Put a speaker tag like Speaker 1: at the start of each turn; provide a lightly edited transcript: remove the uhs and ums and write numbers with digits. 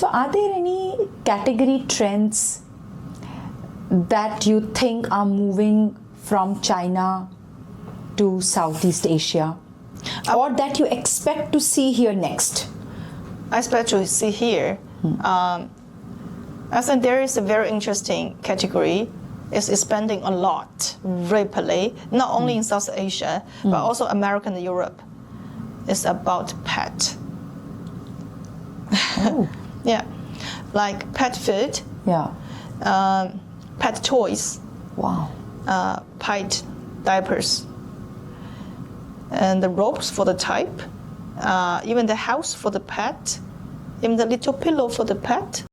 Speaker 1: So are there any category trends that you think are moving from China to Southeast Asia, or that you expect to see here next?
Speaker 2: I expect to see here. I think there is a very interesting category. It's expanding a lot rapidly, not only in South Asia, but also America and Europe. It's about pet.
Speaker 1: Oh.
Speaker 2: Yeah, like pet food,
Speaker 1: Yeah.
Speaker 2: pet toys,
Speaker 1: Wow.
Speaker 2: pet diapers, and the ropes for the type, even the house for the pet, even the little pillow for the pet.